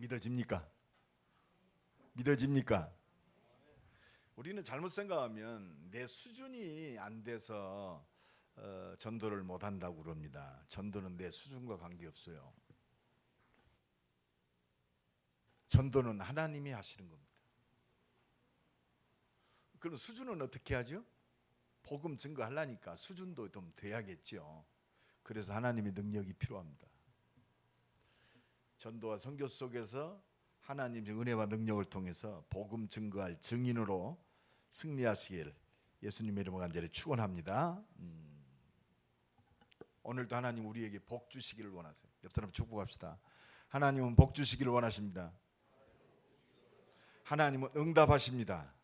믿어집니까? 믿어집니까? 우리는 잘못 생각하면 내 수준이 안 돼서 전도를 못 한다고 그럽니다. 전도는 내 수준과 관계없어요. 전도는 하나님이 하시는 겁니다. 그럼 수준은 어떻게 하죠? 복음 증거하려니까 수준도 좀 돼야겠죠. 그래서 하나님의 능력이 필요합니다. 전도와 선교 속에서 하나님의 은혜와 능력을 통해서 복음 증거할 증인으로 승리하시길 예수님의 이름으로 간절히 축원합니다. 오늘도 하나님 우리에게 복 주시기를 원하세요. 옆 사람 축복합시다. 하나님은 복 주시기를 원하십니다. 하나님은 응답하십니다.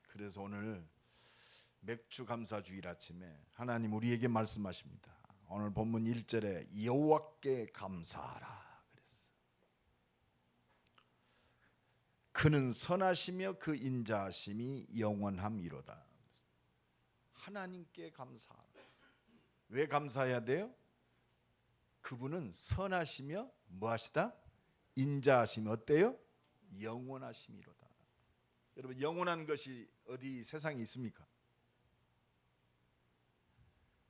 그래서 오늘 맥주 감사 주일 아침에 하나님 우리에게 말씀하십니다. 오늘 본문 1절에 여호와께 감사하라 그랬어요. 그는 선하시며 그 인자하심이 영원함이로다. 하나님께 감사하라. 왜 감사해야 돼요? 그분은 선하시며 뭐하시다? 인자하심이 어때요? 영원하심이로다. 여러분 영원한 것이 어디 세상에 있습니까?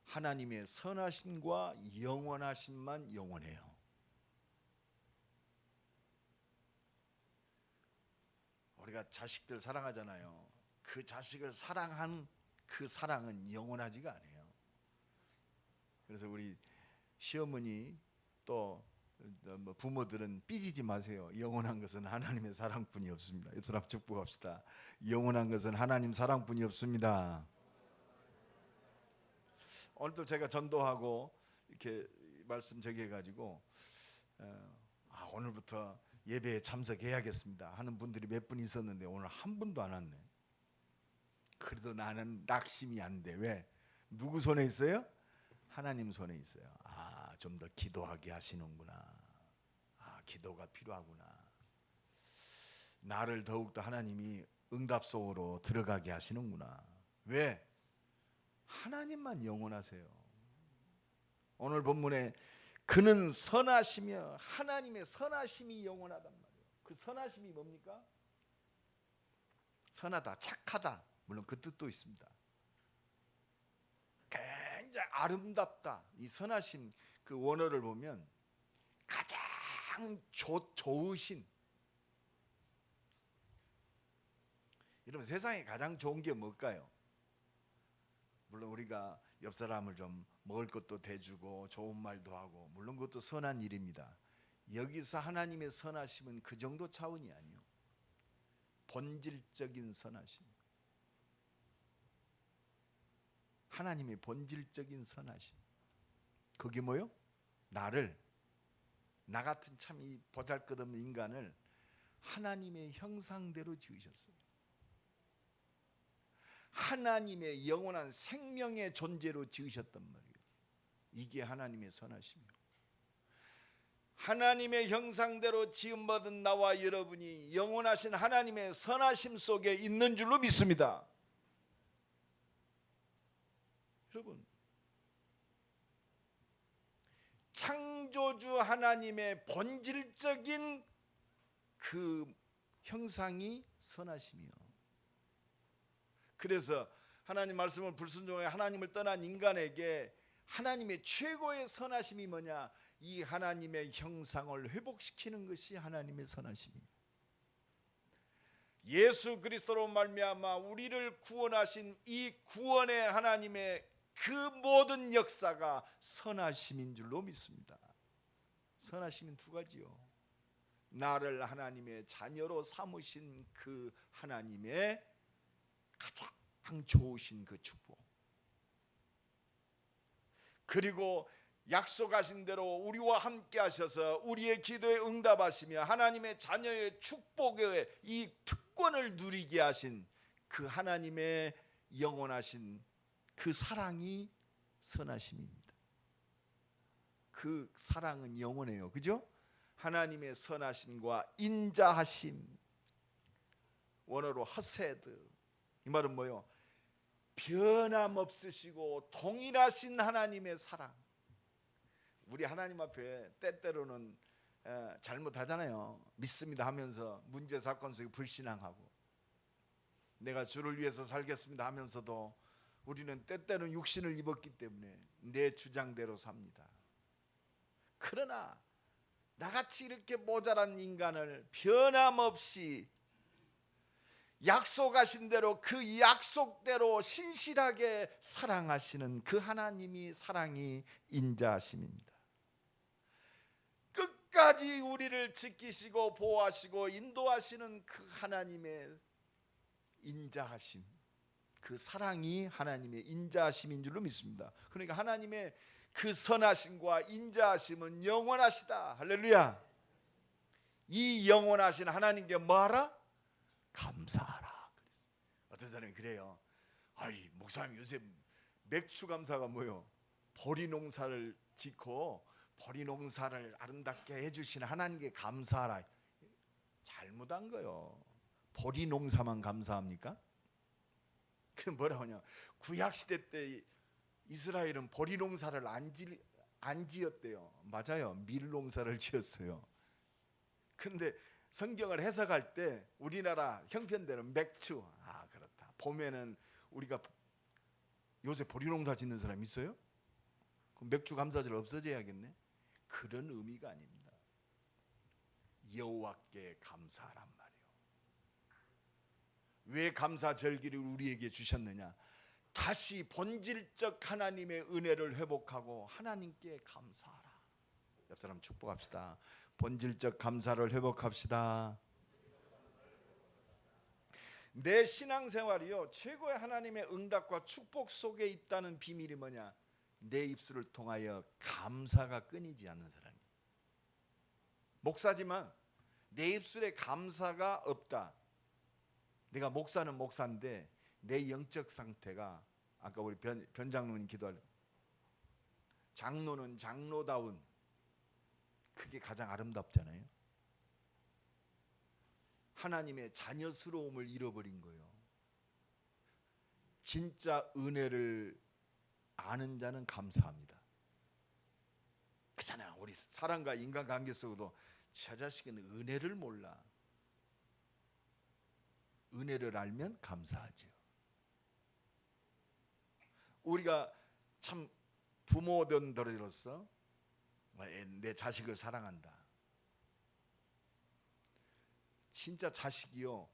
하나님의 선하심과 영원하심만 영원해요. 우리가 자식들 사랑하잖아요. 그 자식을 사랑한 그 사랑은 영원하지가 않아요. 그래서 우리 시어머니 또 부모들은 삐지지 마세요. 영원한 것은 하나님의 사랑뿐이 없습니다. 옆 사람 축복합시다. 영원한 것은 하나님 사랑뿐이 없습니다. 오늘도 제가 전도하고 이렇게 말씀 저기해가지고 오늘부터 예배에 참석해야겠습니다 하는 분들이 몇 분 있었는데 오늘 한 분도 안 왔네. 그래도 나는 낙심이 안 돼. 왜? 누구 손에 있어요? 하나님 손에 있어요. 좀 더 기도하게 하시는구나. 기도가 필요하구나. 나를 더욱더 하나님이 응답 속으로 들어가게 하시는구나. 왜? 하나님만 영원하세요. 오늘 본문에 그는 선하시며 하나님의 선하심이 영원하단 말이에요. 그 선하심이 뭡니까? 선하다, 착하다. 물론 그 뜻도 있습니다. 굉장히 아름답다. 이 선하심 그 원어를 보면 가장 좋으신. 여러분 세상에 가장 좋은 게 뭘까요? 물론 우리가 옆 사람을 좀 먹을 것도 대주고 좋은 말도 하고 물론 그것도 선한 일입니다. 여기서 하나님의 선하심은 그 정도 차원이 아니요. 본질적인 선하심. 하나님의 본질적인 선하심. 그게 뭐요? 나 같은 참 이 보잘것없는 인간을 하나님의 형상대로 지으셨어요. 하나님의 영원한 생명의 존재로 지으셨단 말이에요. 이게 하나님의 선하심이에요. 하나님의 형상대로 지음받은 나와 여러분이 영원하신 하나님의 선하심 속에 있는 줄로 믿습니다. 여러분 창조주 하나님의 본질적인 그 형상이 선하심이요. 그래서 하나님 말씀을 불순종해 하나님을 떠난 인간에게 하나님의 최고의 선하심이 뭐냐? 이 하나님의 형상을 회복시키는 것이 하나님의 선하심이에요. 예수 그리스도로 말미암아 우리를 구원하신 이 구원의 하나님의 그 모든 역사가 선하심인 줄로 믿습니다. 선하심은 두 가지요. 나를 하나님의 자녀로 삼으신 그 하나님의 가장 좋으신 그 축복, 그리고 약속하신 대로 우리와 함께 하셔서 우리의 기도에 응답하시며 하나님의 자녀의 축복의 이 특권을 누리게 하신 그 하나님의 영원하신 그 사랑이 선하심입니다. 그 사랑은 영원해요. 그죠? 하나님의 선하심과 인자하심, 원어로 허세드, 이 말은 뭐예요? 변함없으시고 동일하신 하나님의 사랑. 우리 하나님 앞에 때때로는 잘못하잖아요. 믿습니다 하면서 문제 사건 속에 불신앙하고, 내가 주를 위해서 살겠습니다 하면서도 우리는 때때로는 육신을 입었기 때문에 내 주장대로 삽니다. 그러나 나같이 이렇게 모자란 인간을 변함없이 약속하신 대로 그 약속대로 신실하게 사랑하시는 그 하나님이 사랑이 인자하심입니다. 끝까지 우리를 지키시고 보호하시고 인도하시는 그 하나님의 인자하심, 그 사랑이 하나님의 인자하심인 줄로 믿습니다. 그러니까 하나님의 그 선하심과 인자하심은 영원하시다. 할렐루야. 이 영원하신 하나님께 뭐하라? 감사하라. 어떤 사람이 그래요. 아이, 목사님 요새 맥주 감사가 뭐요? 보리 농사를 짓고 보리 농사를 아름답게 해주신 하나님께 감사하라. 잘못한 거요. 보리 농사만 감사합니까? 그 뭐라고 하냐? 구약 시대 때 이스라엘은 보리 농사를 안 지었대요. 맞아요. 밀 농사를 지었어요. 그런데 성경을 해석할 때 우리나라 형편대로 맥주, 그렇다. 봄에는 우리가 요새 보리 농사 짓는 사람 있어요? 그럼 맥주 감사절 없어져야겠네. 그런 의미가 아닙니다. 여호와께 감사하란 말이에요. 왜 감사절기를 우리에게 주셨느냐? 다시 본질적 하나님의 은혜를 회복하고 하나님께 감사하라. 옆 사람 축복합시다. 본질적 감사를 회복합시다. 내 신앙생활이요, 최고의 하나님의 응답과 축복 속에 있다는 비밀이 뭐냐? 내 입술을 통하여 감사가 끊이지 않는 사람이. 목사지만 내 입술에 감사가 없다. 내가 목사는 목사인데 내 영적 상태가, 아까 우리 변 장로님 기도할, 장로는 장로다운, 그게 가장 아름답잖아요. 하나님의 자녀스러움을 잃어버린 거예요. 진짜 은혜를 아는 자는 감사합니다. 그렇잖아요. 우리 사람과 인간관계 속에도 저 자식은 은혜를 몰라. 은혜를 알면 감사하죠. 우리가 참 부모들로서 내 자식을 사랑한다. 진짜 자식이요,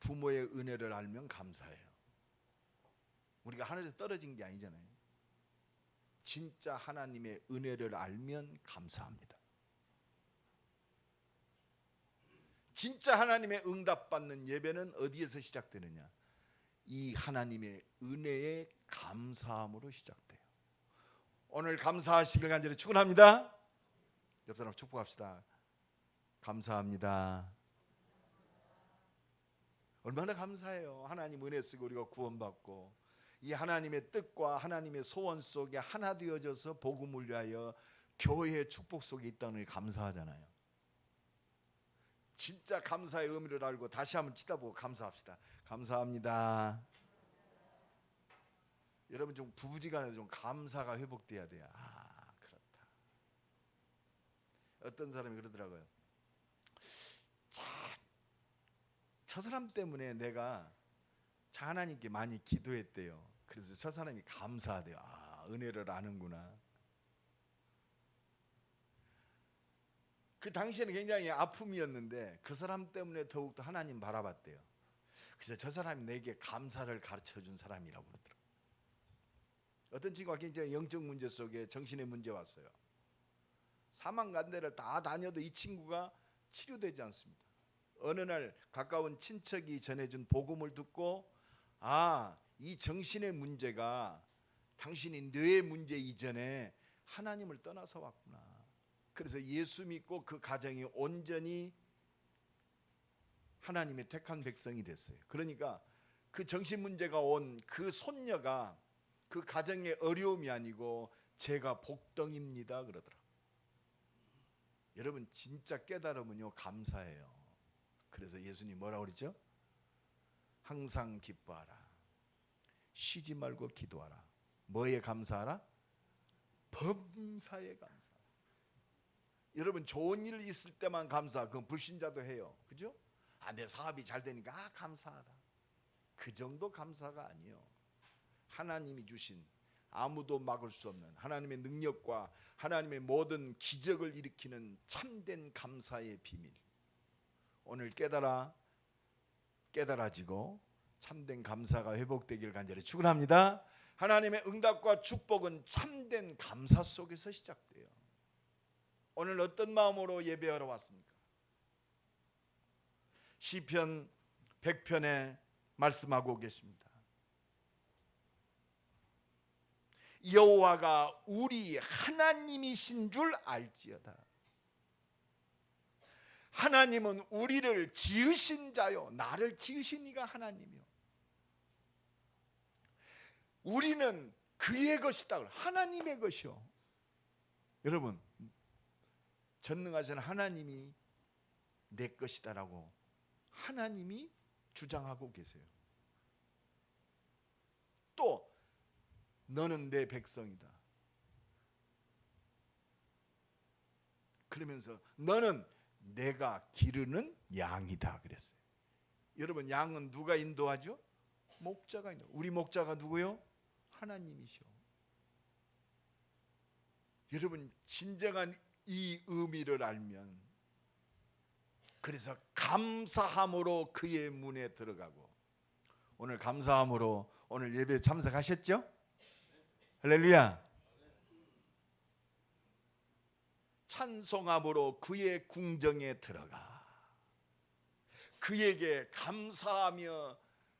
부모의 은혜를 알면 감사해요. 우리가 하늘에서 떨어진 게 아니잖아요. 진짜 하나님의 은혜를 알면 감사합니다. 진짜 하나님의 응답받는 예배는 어디에서 시작되느냐? 이 하나님의 은혜의 감사함으로 시작돼요. 오늘 감사하시길 간절히 축원합니다. 옆 사람 축복합시다. 감사합니다. 얼마나 감사해요. 하나님 은혜 속에 우리가 구원받고 이 하나님의 뜻과 하나님의 소원 속에 하나 되어져서 복음을 위하여 교회의 축복 속에 있다는 게 감사하잖아요. 진짜 감사의 의미를 알고 다시 한번 쳐다보고 감사합시다. 감사합니다. 여러분 좀 부부지간에 좀 감사가 회복돼야 돼요. 그렇다. 어떤 사람이 그러더라고요. 저 사람 때문에 내가 하나님께 많이 기도했대요. 그래서 저 사람이 감사하대요. 은혜를 아는구나. 그 당시에는 굉장히 아픔이었는데 그 사람 때문에 더욱더 하나님 바라봤대요. 그래서 저 사람이 내게 감사를 가르쳐준 사람이라고 그러더라고요. 어떤 친구가 굉장히 영적 문제 속에 정신의 문제 왔어요. 사망간대를 다 다녀도 이 친구가 치료되지 않습니다. 어느 날 가까운 친척이 전해준 복음을 듣고 이 정신의 문제가 당신이 뇌의 문제 이전에 하나님을 떠나서 왔구나. 그래서 예수 믿고 그 가정이 온전히 하나님의 택한 백성이 됐어요. 그러니까 그 정신 문제가 온 그 손녀가 그 가정의 어려움이 아니고 제가 복덩입니다 그러더라. 여러분 진짜 깨달으면요 감사해요. 그래서 예수님 뭐라고 그러죠? 항상 기뻐하라. 쉬지 말고 기도하라. 뭐에 감사하라? 범사에 감사하라. 여러분 좋은 일 있을 때만 감사. 그건 불신자도 해요. 그죠? 내 사업이 잘 되니까 감사하다. 그 정도 감사가 아니요. 하나님이 주신 아무도 막을 수 없는 하나님의 능력과 하나님의 모든 기적을 일으키는 참된 감사의 비밀. 오늘 깨달아지고 참된 감사가 회복되길 간절히 축원합니다. 하나님의 응답과 축복은 참된 감사 속에서 시작돼요. 오늘 어떤 마음으로 예배하러 왔습니까? 시편 100편에 말씀하고 계십니다. 여호와가 우리 하나님이신 줄 알지어다. 하나님은 우리를 지으신 자요, 나를 지으신 이가 하나님이요. 우리는 그의 것이다. 하나님의 것이요. 여러분, 전능하신 하나님이 내 것이다라고 하나님이 주장하고 계세요. 또 너는 내 백성이다. 그러면서 너는 내가 기르는 양이다 그랬어요. 여러분, 양은 누가 인도하죠? 목자가 인도. 우리 목자가 누구요? 하나님이셔. 여러분, 진정한 이 의미를 알면, 그래서 감사함으로 그의 문에 들어가고, 오늘 감사함으로 오늘 예배에 참석하셨죠? 할렐루야. 찬송함으로 그의 궁정에 들어가 그에게 감사하며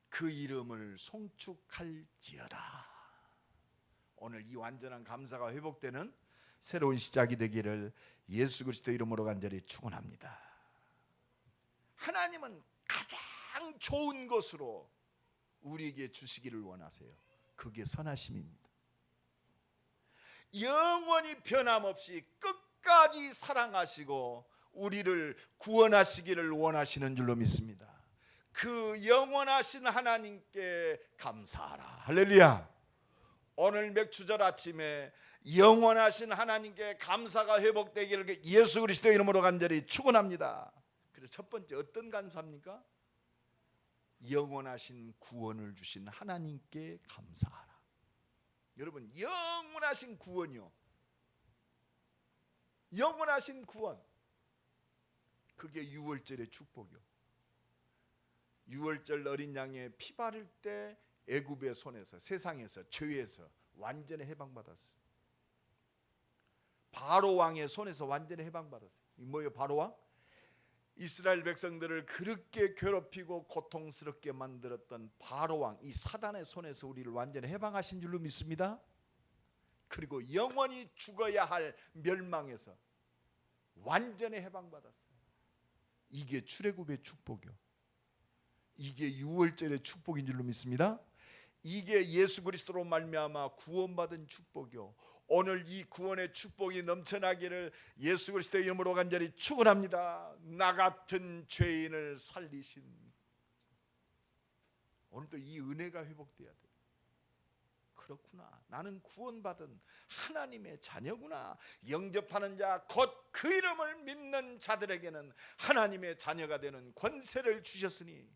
그 이름을 송축할지어다. 오늘 이 완전한 감사가 회복되는 새로운 시작이 되기를 예수 그리스도 이름으로 간절히 축원합니다. 하나님은 가장 좋은 것으로 우리에게 주시기를 원하세요. 그게 선하심입니다. 영원히 변함없이 끝까지 사랑하시고 우리를 구원하시기를 원하시는 줄로 믿습니다. 그 영원하신 하나님께 감사하라. 할렐루야. 오늘 맥주절 아침에 영원하신 하나님께 감사가 회복되기를 예수 그리스도 이름으로 간절히 축원합니다. 그래서 첫 번째 어떤 감사입니까? 영원하신 구원을 주신 하나님께 감사하라. 여러분, 영원하신 구원이요, 영원하신 구원, 그게 유월절의 축복이요. 유월절 어린 양의 피 바를 때 애굽의 손에서, 세상에서, 죄에서 완전히 해방받았어요. 바로 왕의 손에서 완전히 해방받았어요. 이 뭐예요? 바로 왕? 이스라엘 백성들을 그렇게 괴롭히고 고통스럽게 만들었던 바로 왕, 이 사단의 손에서 우리를 완전히 해방하신 줄로 믿습니다. 그리고 영원히 죽어야 할 멸망에서 완전히 해방받았어요. 이게 출애굽의 축복이요, 이게 유월절의 축복인 줄로 믿습니다. 이게 예수 그리스도로 말미암아 구원받은 축복이요, 오늘 이 구원의 축복이 넘쳐나기를 예수 그리스도의 이름으로 간절히 축원합니다. 나 같은 죄인을 살리신, 오늘도 이 은혜가 회복돼야 돼. 그렇구나, 나는 구원받은 하나님의 자녀구나. 영접하는 자 곧 그 이름을 믿는 자들에게는 하나님의 자녀가 되는 권세를 주셨으니,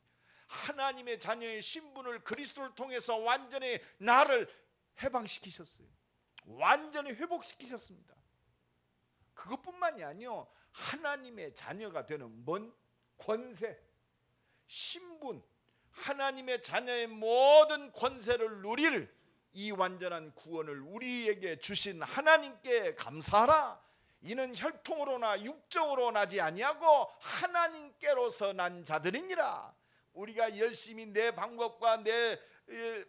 하나님의 자녀의 신분을 그리스도를 통해서 완전히 나를 해방시키셨어요. 완전히 회복시키셨습니다. 그것뿐만이 아니요, 하나님의 자녀가 되는 뭔 권세, 신분, 하나님의 자녀의 모든 권세를 누릴 이 완전한 구원을 우리에게 주신 하나님께 감사하라. 이는 혈통으로나 육정으로 나지 아니하고 하나님께로서 난 자들이니라. 우리가 열심히 내 방법과 내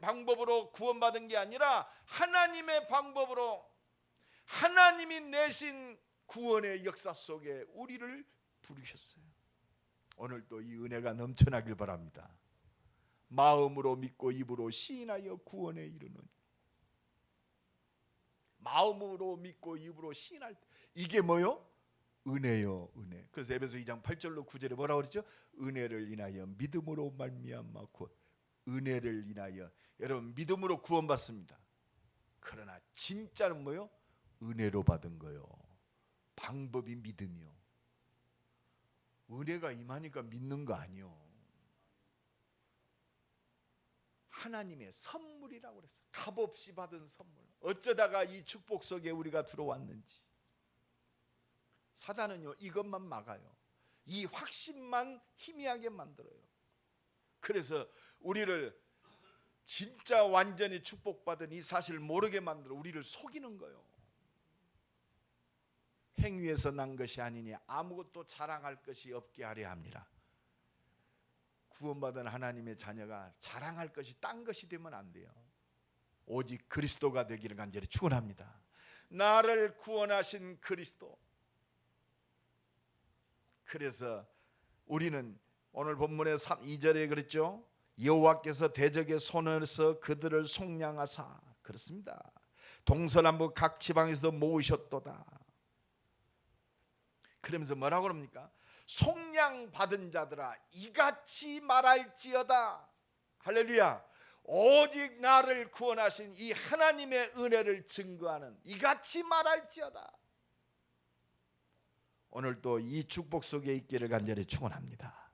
방법으로 구원받은 게 아니라 하나님의 방법으로, 하나님이 내신 구원의 역사 속에 우리를 부르셨어요. 오늘도 이 은혜가 넘쳐나길 바랍니다. 마음으로 믿고 입으로 시인하여 구원에 이르는, 마음으로 믿고 입으로 시인할 때 이게 뭐요? 은혜요, 은혜. 그래서 에베소 2장 8절로 9절에 뭐라고 그랬죠? 은혜를 인하여 믿음으로 말미암아 곧, 은혜를 인하여. 여러분, 믿음으로 구원받습니다. 그러나 진짜는 뭐요? 은혜로 받은 거요. 방법이 믿음이요. 은혜가 임하니까 믿는 거 아니요. 하나님의 선물이라고 그랬어. 값없이 받은 선물. 어쩌다가 이 축복 속에 우리가 들어왔는지. 사단은요, 이것만 막아요. 이 확신만 희미하게 만들어요. 그래서 우리를 진짜 완전히 축복받은 이 사실을 모르게 만들어 우리를 속이는 거예요. 행위에서 난 것이 아니니 아무것도 자랑할 것이 없게 하려 합니다. 구원받은 하나님의 자녀가 자랑할 것이 딴 것이 되면 안 돼요. 오직 그리스도가 되기를 간절히 축원합니다. 나를 구원하신 그리스도. 그래서 우리는 오늘 본문의 2절에 그랬죠. 여호와께서 대적의 손에서 그들을 속량하사, 그렇습니다. 동서남북 각 지방에서 모으셨도다. 그러면서 뭐라고 그럽니까? 속량받은 자들아 이같이 말할지어다. 할렐루야. 오직 나를 구원하신 이 하나님의 은혜를 증거하는 이같이 말할지어다. 오늘도 이 축복 속에 있기를 간절히 축원합니다.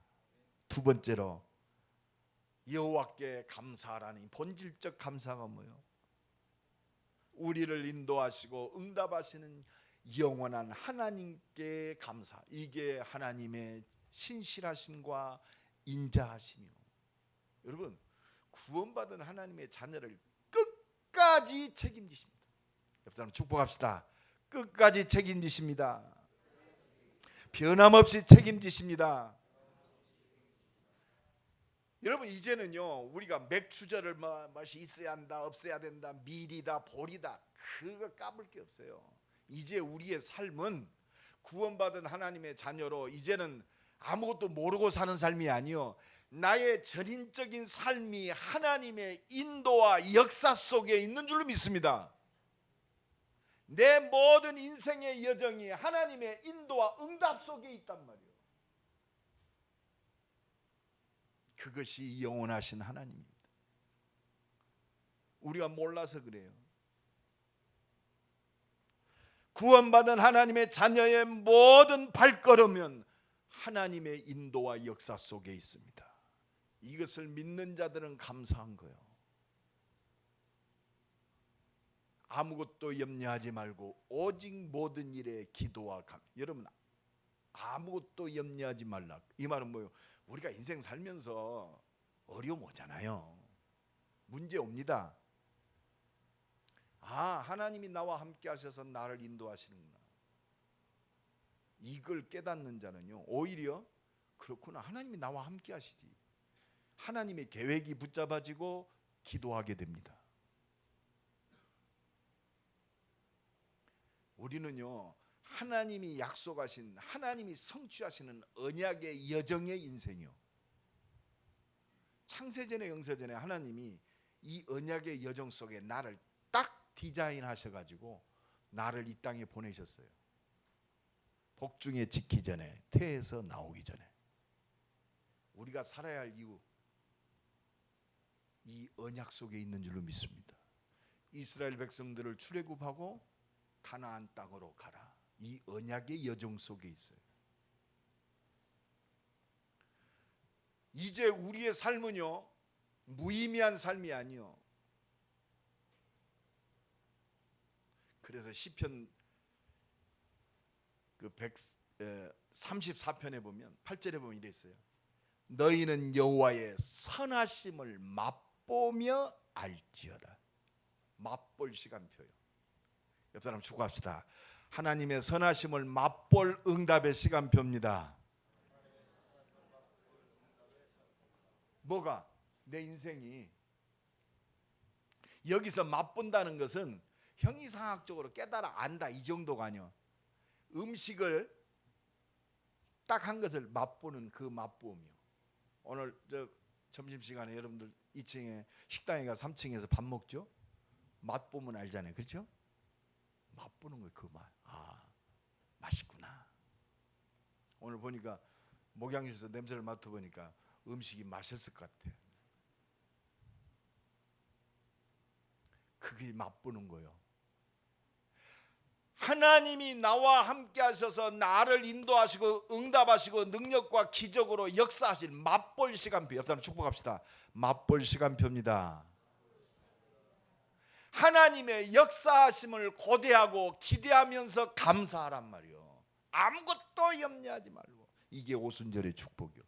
두 번째로 여호와께 감사하라는 본질적 감사가 뭐예요? 우리를 인도하시고 응답하시는 영원한 하나님께 감사. 이게 하나님의 신실하심과 인자하심이요. 여러분, 구원받은 하나님의 자녀를 끝까지 책임지십니다. 옆 사람 축복합시다. 끝까지 책임지십니다. 변함없이 책임지십니다. 여러분, 이제는요, 우리가 맥주절을 맛이 있어야 한다, 없어야 된다, 밀이다, 볼이다, 그거 까불 게 없어요. 이제 우리의 삶은 구원받은 하나님의 자녀로 이제는 아무것도 모르고 사는 삶이 아니요, 나의 전인적인 삶이 하나님의 인도와 역사 속에 있는 줄로 믿습니다. 내 모든 인생의 여정이 하나님의 인도와 응답 속에 있단 말이에요. 그것이 영원하신 하나님입니다. 우리가 몰라서 그래요. 구원받은 하나님의 자녀의 모든 발걸음은 하나님의 인도와 역사 속에 있습니다. 이것을 믿는 자들은 감사한 거예요. 아무것도 염려하지 말고 오직 모든 일에 기도와 감. 여러분, 아무것도 염려하지 말라. 이 말은 뭐예요? 우리가 인생 살면서 어려움 오잖아요. 문제 옵니다. 아, 하나님이 나와 함께 하셔서 나를 인도하시는구나. 이걸 깨닫는 자는요, 오히려 그렇구나, 하나님이 나와 함께 하시지. 하나님의 계획이 붙잡아지고 기도하게 됩니다. 우리는요, 하나님이 약속하신, 하나님이 성취하시는 언약의 여정의 인생이요. 창세전에 영세전에 하나님이 이 언약의 여정 속에 나를 딱 디자인하셔가지고 나를 이 땅에 보내셨어요. 복중에 짓기 전에, 태에서 나오기 전에. 우리가 살아야 할 이유, 이 언약 속에 있는 줄로 믿습니다. 이스라엘 백성들을 출애굽하고 가나안 땅으로 가라. 이 언약의 여정 속에 있어요. 이제 우리의 삶은요, 무의미한 삶이 아니요. 그래서 시편 그 134편에 보면 8절에 보면 이랬어요. 너희는 여호와의 선하심을 맛보며 알지어다. 맛볼 시간표요. 옆 사람 축구합시다. 하나님의 선하심을 맛볼 응답의 시간표입니다. 뭐가? 내 인생이. 여기서 맛본다는 것은 형이상학적으로 깨달아 안다 이 정도가 아니요. 음식을 딱 한 것을 맛보는 그 맛보험이요. 오늘 저 점심시간에 여러분들 2층에 식당에 가 3층에서 밥 먹죠. 맛보면 알잖아요. 그렇죠? 맛보는 거예요. 그 맛. 아, 맛있구나. 오늘 보니까 목양실에서 냄새를 맡아보니까 음식이 맛있을 것 같아. 그게 맛보는 거예요. 하나님이 나와 함께 하셔서 나를 인도하시고 응답하시고 능력과 기적으로 역사하실 맛볼 시간표. 옆 사람 축복합시다. 맛볼 시간표입니다. 하나님의 역사하심을 고대하고 기대하면서 감사하란 말이요. 아무것도 염려하지 말고. 이게 오순절의 축복이요.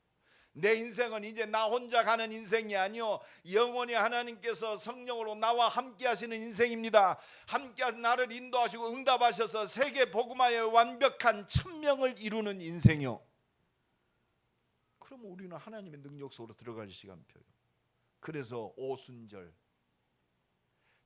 내 인생은 이제 나 혼자 가는 인생이 아니요, 영원히 하나님께서 성령으로 나와 함께 하시는 인생입니다. 함께 나를 인도하시고 응답하셔서 세계 복음화의 완벽한 천명을 이루는 인생이요. 그럼 우리는 하나님의 능력 속으로 들어갈 시간표요. 그래서 오순절,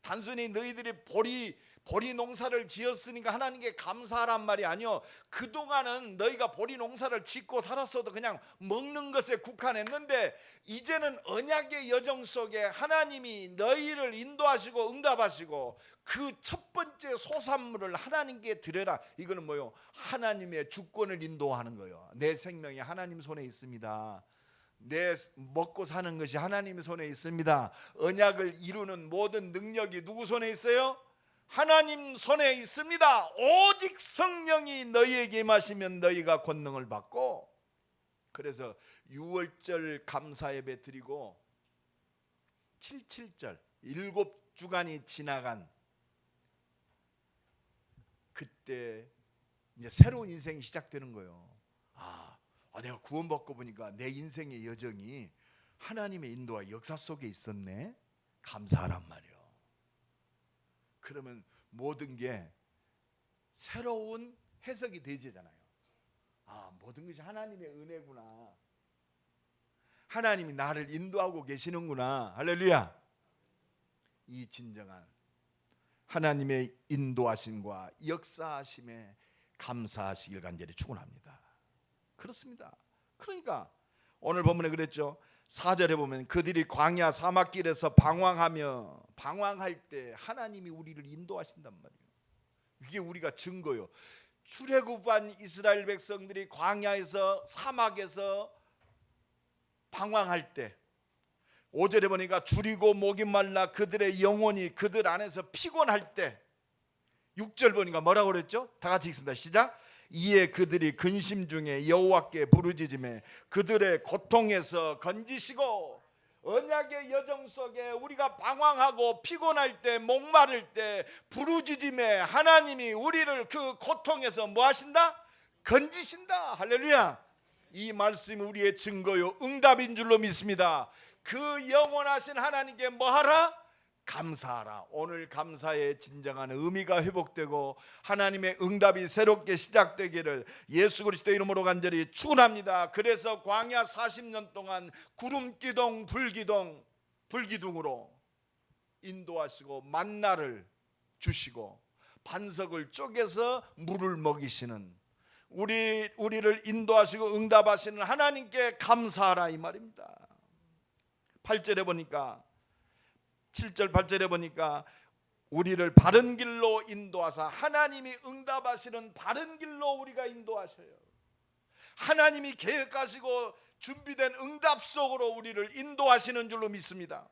단순히 너희들이 보리 농사를 지었으니까 하나님께 감사하란 말이 아니요, 그동안은 너희가 보리 농사를 짓고 살았어도 그냥 먹는 것에 국한했는데 이제는 언약의 여정 속에 하나님이 너희를 인도하시고 응답하시고 그 첫 번째 소산물을 하나님께 드려라. 이거는 뭐요? 하나님의 주권을 인도하는 거예요. 내 생명이 하나님 손에 있습니다. 내 먹고 사는 것이 하나님의 손에 있습니다. 언약을 이루는 모든 능력이 누구 손에 있어요? 하나님 손에 있습니다. 오직 성령이 너희에게 임하시면 너희가 권능을 받고. 그래서 6월절 감사 예배 드리고 77절 7주간이 지나간 그때 이제 새로운 인생이 시작되는 거예요. 내가 구원받고 보니까 내 인생의 여정이 하나님의 인도와 역사 속에 있었네. 감사하란 말이요. 그러면 모든 게 새로운 해석이 되잖아요. 모든 것이 하나님의 은혜구나. 하나님이 나를 인도하고 계시는구나. 할렐루야. 이 진정한 하나님의 인도하심과 역사하심에 감사하시길 간절히 축원합니다. 그렇습니다. 그러니까 오늘 본문에 그랬죠. 4절에 보면 그들이 광야 사막길에서 방황할 때 하나님이 우리를 인도하신단 말이에요. 이게 우리가 증거요. 출애굽한 이스라엘 백성들이 광야에서 사막에서 방황할 때 5절에 보니까 줄이고 목이 말라 그들의 영혼이 그들 안에서 피곤할 때 6절 보니까 뭐라고 그랬죠? 다 같이 읽습니다. 시작. 이에 그들이 근심 중에 여호와께 부르짖으며 그들의 고통에서 건지시고. 언약의 여정 속에 우리가 방황하고 피곤할 때 목마를 때 부르짖으며 하나님이 우리를 그 고통에서 뭐 하신다? 건지신다. 할렐루야. 이 말씀이 우리의 증거요 응답인 줄로 믿습니다. 그 영원하신 하나님께 뭐 하라? 감사하라. 오늘 감사의 진정한 의미가 회복되고 하나님의 응답이 새롭게 시작되기를 예수 그리스도 이름으로 간절히 축원합니다. 그래서 광야 40년 동안 구름기둥 불기둥으로 인도하시고 만나를 주시고 반석을 쪼개서 물을 먹이시는 우리를 인도하시고 응답하시는 하나님께 감사하라 이 말입니다. 8절에 보니까 7절 8절에 보니까 우리를 바른 길로 인도하사 하나님이 응답하시는 바른 길로 우리가 인도하셔요. 하나님이 계획하시고 준비된 응답 속으로 우리를 인도하시는 줄로 믿습니다.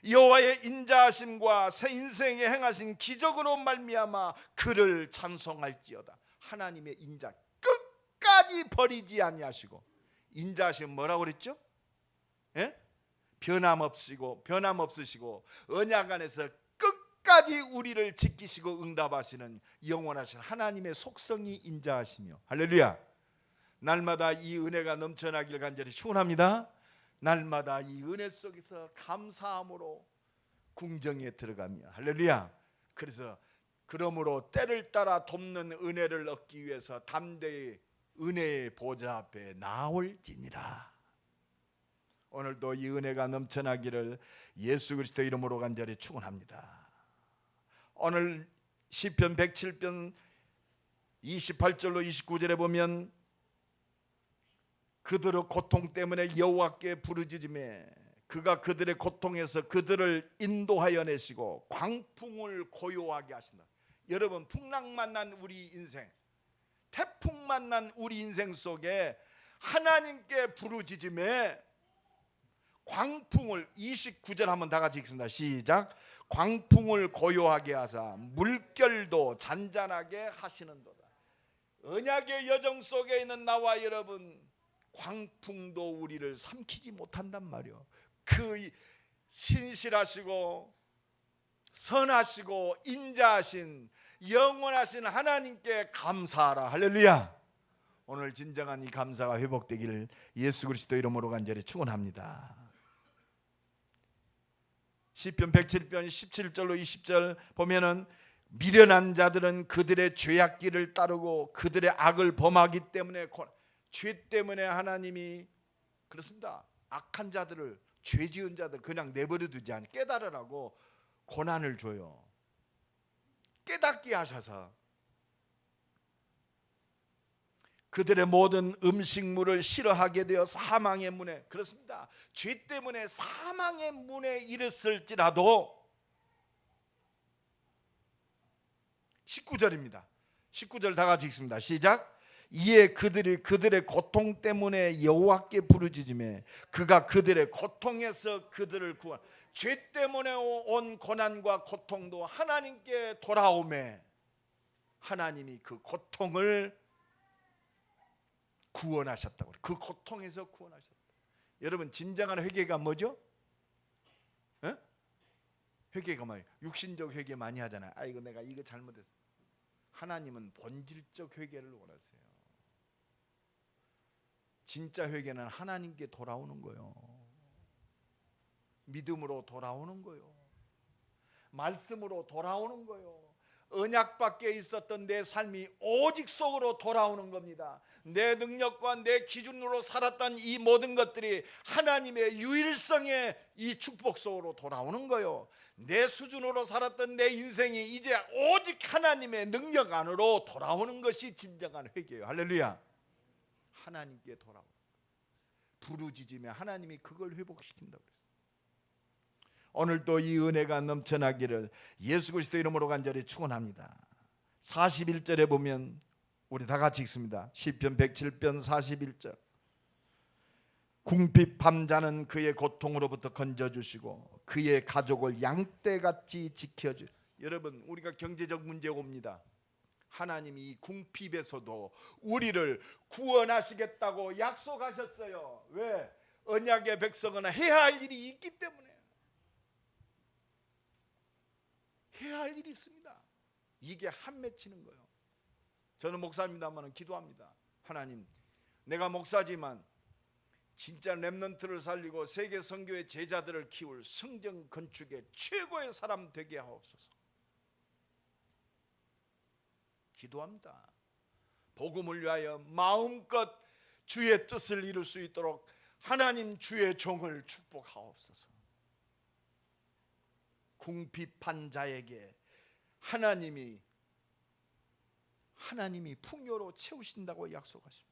여호와의 인자하심과 새 인생에 행하신 기적으로 말미암아 그를 찬송할지어다. 하나님의 인자 끝까지 버리지 아니하시고. 인자하심은 뭐라고 그랬죠? 예? 변함없으시고 언약 안에서 끝까지 우리를 지키시고 응답하시는 영원하신 하나님의 속성이 인자하시며. 할렐루야. 날마다 이 은혜가 넘쳐나길 간절히 축원합니다. 날마다 이 은혜 속에서 감사함으로 궁정에 들어가며. 할렐루야. 그래서 그러므로 때를 따라 돕는 은혜를 얻기 위해서 담대히 은혜의 보좌 앞에 나올지니라. 오늘도 이 은혜가 넘쳐나기를 예수 그리스도 이름으로 간절히 축원합니다. 오늘 시편 107편 28절로 29절에 보면 그들의 고통 때문에 여호와께 부르짖으며 그가 그들의 고통에서 그들을 인도하여 내시고 광풍을 고요하게 하신다. 여러분, 풍랑 만난 우리 인생, 태풍 만난 우리 인생 속에 하나님께 부르짖으며 광풍을 29절 한번 다 같이 읽습니다. 시작. 광풍을 고요하게 하사 물결도 잔잔하게 하시는도다. 언약의 여정 속에 있는 나와 여러분, 광풍도 우리를 삼키지 못한단 말이요. 그 신실하시고 선하시고 인자하신 영원하신 하나님께 감사하라. 할렐루야. 오늘 진정한 이 감사가 회복되기를 예수 그리스도 이름으로 간절히 축원합니다. 시편 107편 17절로 20절 보면은 미련한 자들은 그들의 죄악길을 따르고 그들의 악을 범하기 때문에, 죄 때문에 하나님이 그렇습니다. 악한 자들을, 죄 지은 자들 그냥 내버려 두지 않고 깨달으라고 고난을 줘요. 깨닫게 하셔서 그들의 모든 음식물을 싫어하게 되어 사망의 문에, 그렇습니다. 죄 때문에 사망의 문에 이르렀을지라도 19절입니다. 19절 다 같이 읽습니다. 시작. 이에 그들이 그들의 고통 때문에 여호와께 부르짖으며 그가 그들의 고통에서 그들을 구원. 죄 때문에 온 고난과 고통도 하나님께 돌아오매 하나님이 그 고통을 구원하셨다고. 그 고통에서 구원하셨다. 여러분, 진정한 회개가 뭐죠? 에? 회개가 뭐예요? 육신적 회개 많이 하잖아요. 아이고 내가 이거 잘못했어. 하나님은 본질적 회개를 원하세요. 진짜 회개는 하나님께 돌아오는 거예요. 믿음으로 돌아오는 거예요. 말씀으로 돌아오는 거예요. 언약 밖에 있었던 내 삶이 오직 속으로 돌아오는 겁니다. 내 능력과 내 기준으로 살았던 이 모든 것들이 하나님의 유일성의 이 축복 속으로 돌아오는 거예요. 내 수준으로 살았던 내 인생이 이제 오직 하나님의 능력 안으로 돌아오는 것이 진정한 회개예요. 할렐루야. 하나님께 돌아오는 거예요. 부르짖으며 하나님이 그걸 회복시킨다고 그랬어요. 오늘도 이 은혜가 넘쳐나기를 예수 그리스도 이름으로 간절히 축원합니다. 41절에 보면 우리 다 같이 읽습니다. 시편 107편 41절. 궁핍 밤자는 그의 고통으로부터 건져주시고 그의 가족을 양떼같이 지켜주. 여러분, 우리가 경제적 문제가 옵니다. 하나님이 이 궁핍에서도 우리를 구원하시겠다고 약속하셨어요. 왜? 언약의 백성은 해야 할 일이 있기 때문에. 해야 할 일이 있습니다. 이게 한 맺히는 거예요. 저는 목사입니다만 기도합니다. 하나님, 내가 목사지만 진짜 렘넌트를 살리고 세계 선교의 제자들을 키울 성전 건축의 최고의 사람 되게 하옵소서. 기도합니다. 복음을 위하여 마음껏 주의 뜻을 이룰 수 있도록 하나님 주의 종을 축복하옵소서. 궁핍한 자에게 하나님이 풍요로 채우신다고 약속하십니다.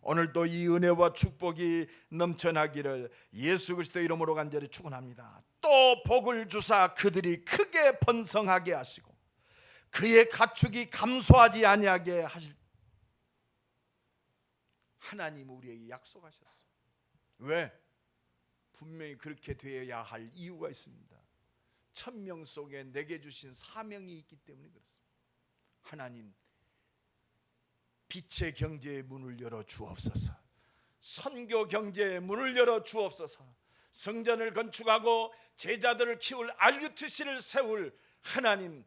오늘도 이 은혜와 축복이 넘쳐나기를 예수 그리스도 이름으로 간절히 축원합니다. 또 복을 주사 그들이 크게 번성하게 하시고 그의 가축이 감소하지 아니하게 하실 하나님 우리에게 약속하셨어요. 왜? 분명히 그렇게 되어야 할 이유가 있습니다. 천명 속에 내게 주신 사명이 있기 때문에 그렇습니다. 하나님, 빛의 경제의 문을 열어 주옵소서. 선교 경제의 문을 열어 주옵소서. 성전을 건축하고 제자들을 키울 RUTC를 세울 하나님,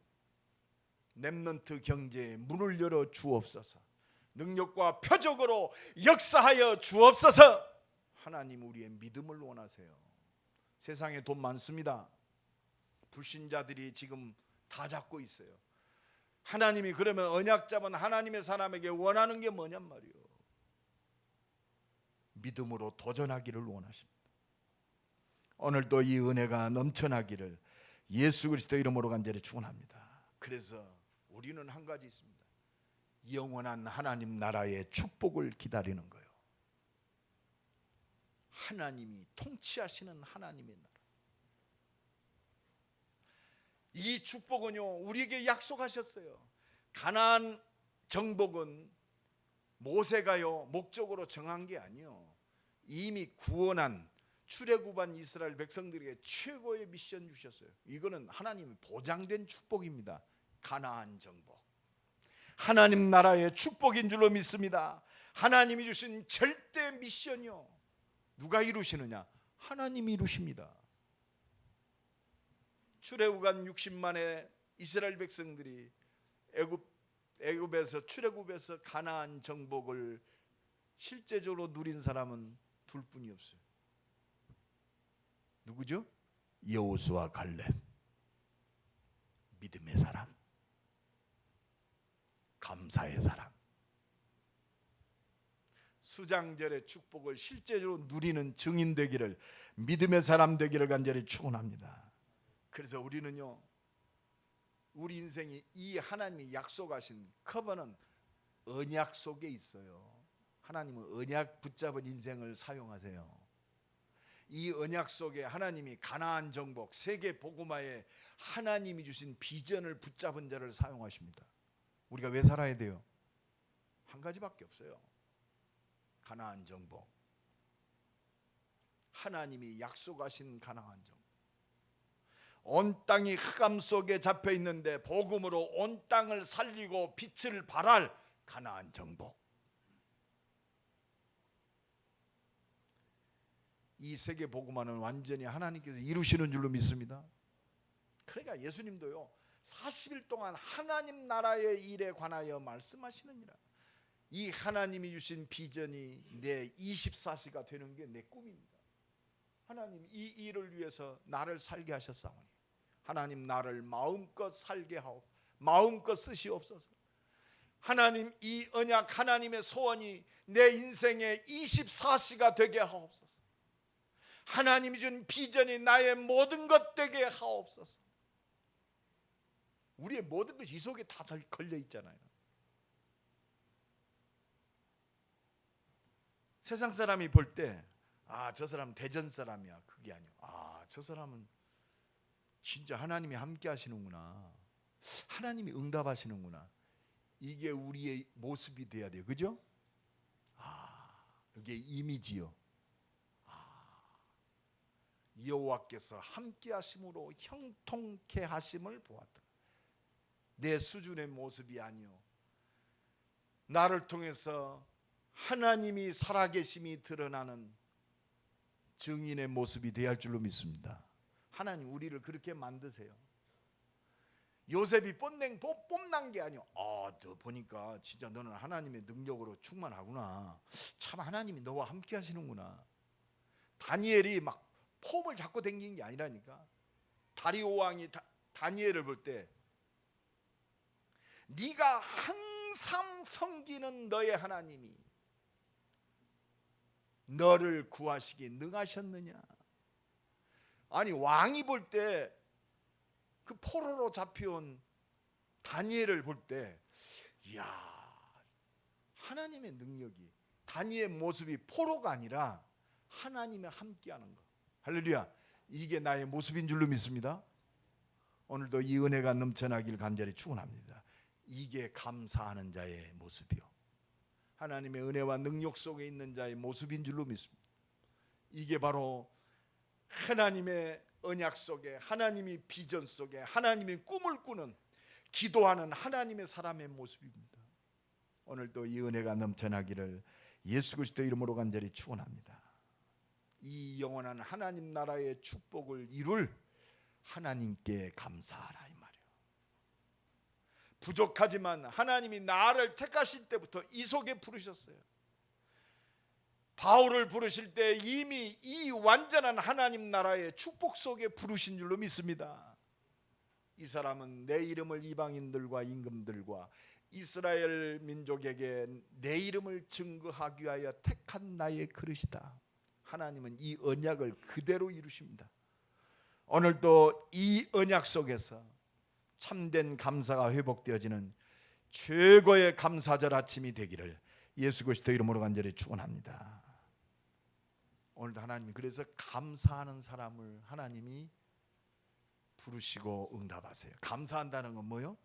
렘넌트 경제의 문을 열어 주옵소서. 능력과 표적으로 역사하여 주옵소서. 하나님, 우리의 믿음을 원하세요. 세상에 돈 많습니다. 불신자들이 지금 다 잡고 있어요. 하나님이 그러면 언약 잡은 하나님의 사람에게 원하는 게 뭐냔 말이요. 믿음으로 도전하기를 원하십니다. 오늘도 이 은혜가 넘쳐나기를 예수 그리스도 이름으로 간절히 축원합니다. 그래서 우리는 한 가지 있습니다. 영원한 하나님 나라의 축복을 기다리는 거예요. 하나님이 통치하시는 하나님의 나라. 이 축복은요, 우리에게 약속하셨어요. 가나안 정복은 모세가요 목적으로 정한 게 아니요, 이미 구원한 출애굽한 이스라엘 백성들에게 최고의 미션 주셨어요. 이거는 하나님이 보장된 축복입니다. 가나안 정복. 하나님 나라의 축복인 줄로 믿습니다. 하나님이 주신 절대 미션이요. 누가 이루시느냐? 하나님이 이루십니다. 출애굽한 60만의 이스라엘 백성들이 애굽에서 출애굽에서 가나안 정복을 실제적으로 누린 사람은 둘 뿐이 없어요. 누구죠? 여호수아 갈렙. 믿음의 사람, 감사의 사람. 수장절의 축복을 실제적으로 누리는 증인 되기를, 믿음의 사람 되기를 간절히 축원합니다. 그래서 우리는요, 우리 인생이 이 하나님이 약속하신 커버는 언약 속에 있어요. 하나님은 언약 붙잡은 인생을 사용하세요. 이 언약 속에 하나님이 가나안 정복, 세계 복음화에 하나님이 주신 비전을 붙잡은 자를 사용하십니다. 우리가 왜 살아야 돼요? 한 가지밖에 없어요. 가나안 정복. 하나님이 약속하신 가나안 정복. 온 땅이 흑암 속에 잡혀 있는데 복음으로 온 땅을 살리고 빛을 발할 가나안 정복. 이 세계 복음화는 완전히 하나님께서 이루시는 줄로 믿습니다. 그러니까 예수님도요 40일 동안 하나님 나라의 일에 관하여 말씀하시느니라. 이 하나님이 주신 비전이 내 24시가 되는 게 내 꿈입니다. 하나님 이 일을 위해서 나를 살게 하셨사오니 하나님 나를 마음껏 살게 하옵, 마음껏 쓰시옵소서. 하나님 이 언약 하나님의 소원이 내 인생의 24시가 되게 하옵소서. 하나님이 준 비전이 나의 모든 것 되게 하옵소서. 우리의 모든 것이 이 속에 다 걸려 있잖아요. 세상 사람이 볼 때 아, 저 사람 대전 사람이야. 그게 아니고 아, 저 사람은 진짜 하나님이 함께 하시는구나. 하나님이 응답하시는구나. 이게 우리의 모습이 돼야 돼요. 그죠? 아, 이게 이미지요. 여호와께서 함께 하심으로 형통케 하심을 보았다. 내 수준의 모습이 아니요, 나를 통해서 하나님이 살아계심이 드러나는 증인의 모습이 되어야 할 줄로 믿습니다. 하나님 우리를 그렇게 만드세요. 요셉이 뽐난 게 아니요, 너 보니까 진짜 너는 하나님의 능력으로 충만하구나. 참 하나님이 너와 함께 하시는구나. 다니엘이 막 폼을 잡고 댕긴 게 아니라니까. 다리오 왕이 다니엘을 볼 때 네가 항상 섬기는 너의 하나님이 너를 구하시기 능하셨느냐. 아니 왕이 볼 때 그 포로로 잡혀온 다니엘을 볼 때 이야, 하나님의 능력이, 다니엘의 모습이 포로가 아니라 하나님의 함께하는 것. 할렐루야. 이게 나의 모습인 줄로 믿습니다. 오늘도 이 은혜가 넘쳐나길 간절히 축원합니다. 이게 감사하는 자의 모습이요, 하나님의 은혜와 능력 속에 있는 자의 모습인 줄로 믿습니다. 이게 바로 하나님의 언약 속에, 하나님이 비전 속에, 하나님이 꿈을 꾸는, 기도하는 하나님의 사람의 모습입니다. 오늘도 이 은혜가 넘쳐나기를 예수 그리스도 이름으로 간절히 축원합니다. 이 영원한 하나님 나라의 축복을 이룰 하나님께 감사하라 이 말이에요. 부족하지만 하나님이 나를 택하실 때부터 이 속에 부르셨어요. 바울을 부르실 때 이미 이 완전한 하나님 나라의 축복 속에 부르신 줄로 믿습니다. 이 사람은 내 이름을 이방인들과 임금들과 이스라엘 민족에게 내 이름을 증거하기 위하여 택한 나의 그릇이다. 하나님은 이 언약을 그대로 이루십니다. 오늘도 이 언약 속에서 참된 감사가 회복되어지는 최고의 감사절 아침이 되기를 예수 그리스도 이름으로 간절히 축원합니다. 오늘도 하나님 그래서 감사하는 사람을 하나님이 부르시고 응답하세요. 감사한다는 건 뭐요?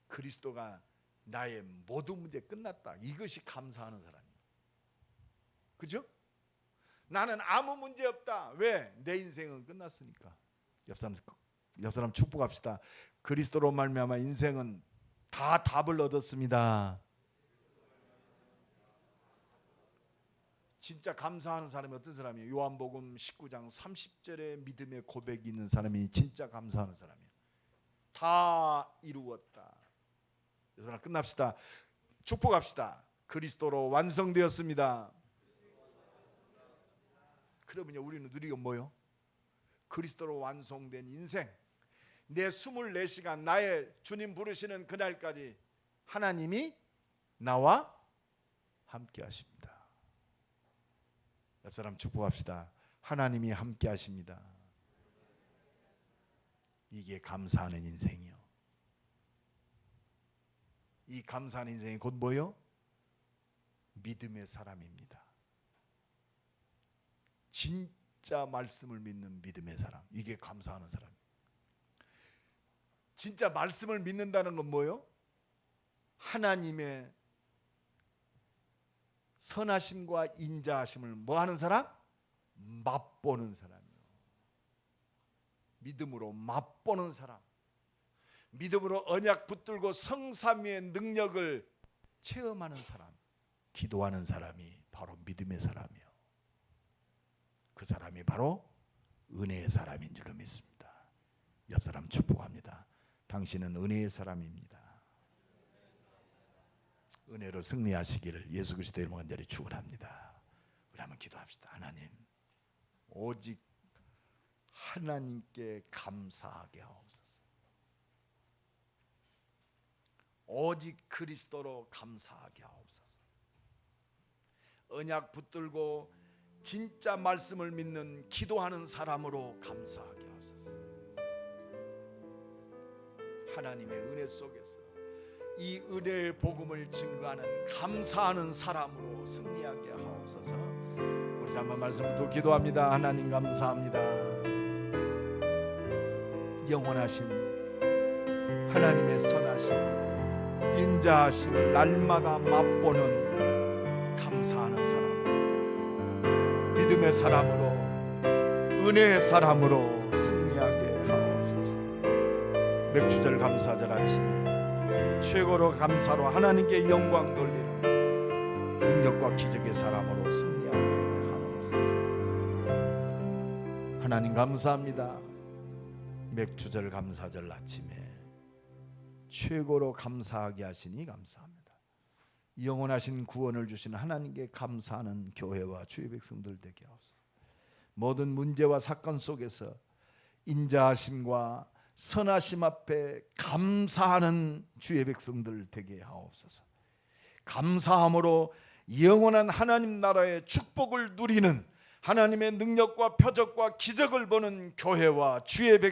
그리스도가 나의 모든 문제 끝났다. 이것이 감사하는 사람이에요. 그죠? 나는 아무 문제 없다. 왜? 내 인생은 끝났으니까. 옆 사람 축복합시다. 그리스도로 말미암아 인생은 다 답을 얻었습니다. 진짜 감사하는 사람이 어떤 사람이에요? 요한복음 19장 30절에 믿음의 고백이 있는 사람이 진짜 감사하는 사람이에요. 다 이루었다. 그래서 끝납시다. 축복합시다. 그리스도로 완성되었습니다. 그러면요, 우리는 누리건 뭐요? 그리스도로 완성된 인생. 내 24시간 나의 주님 부르시는 그날까지 하나님이 나와 함께 하십니다. 옆 사람 축복합시다. 하나님이 함께 하십니다. 이게 감사하는 인생이요. 이 감사하는 인생이 곧 뭐요? 믿음의 사람입니다. 진짜 말씀을 믿는 믿음의 사람. 이게 감사하는 사람. 진짜 말씀을 믿는다는 건 뭐요? 하나님의 선하심과 인자하심을 뭐 하는 사람? 맛보는 사람이요. 믿음으로 맛보는 사람. 믿음으로 언약 붙들고 성삼위의 능력을 체험하는 사람. 기도하는 사람이 바로 믿음의 사람이요. 그 사람이 바로 은혜의 사람인 줄로 믿습니다. 옆 사람 축복합니다. 당신은 은혜의 사람입니다. 은혜로 승리하시기를 예수 그리스도의 이름으로 간절히 축원합니다. 우리 한번 기도합시다. 하나님, 오직 하나님께 감사하게 하옵소서. 오직 그리스도로 감사하게 하옵소서. 언약 붙들고 진짜 말씀을 믿는 기도하는 사람으로 감사하게 하옵소서. 하나님의 은혜 속에서 이 은혜의 복음을 증거하는 감사하는 사람으로 승리하게 하옵소서. 우리 잠깐 말씀부터 기도합니다. 하나님 감사합니다. 영원하신 하나님의 선하심, 인자하심을 날마다 맛보는 감사하는 사람으로, 믿음의 사람으로, 은혜의 사람으로 승리하게 하옵소서. 맥주절 감사절 아침에 최고로 감사로 하나님께 영광 돌리는 능력과 기적의 사람으로 승리하게 하옵소서. 하나님 감사합니다. 맥주절 감사절 아침에 최고로 감사하게 하시니 감사합니다. 영원하신 구원을 주신 하나님께 감사하는 교회와 주의 백성들 되게 하옵소서. 모든 문제와 사건 속에서 인자하심과 선하심 앞에 감사하는 주의 백성들 되게 하옵소서. 감사함으로 영원한 하나님 나라의 축복을 누리는 하나님의 능력과 표적과 기적을 보는 교회와 주의 백성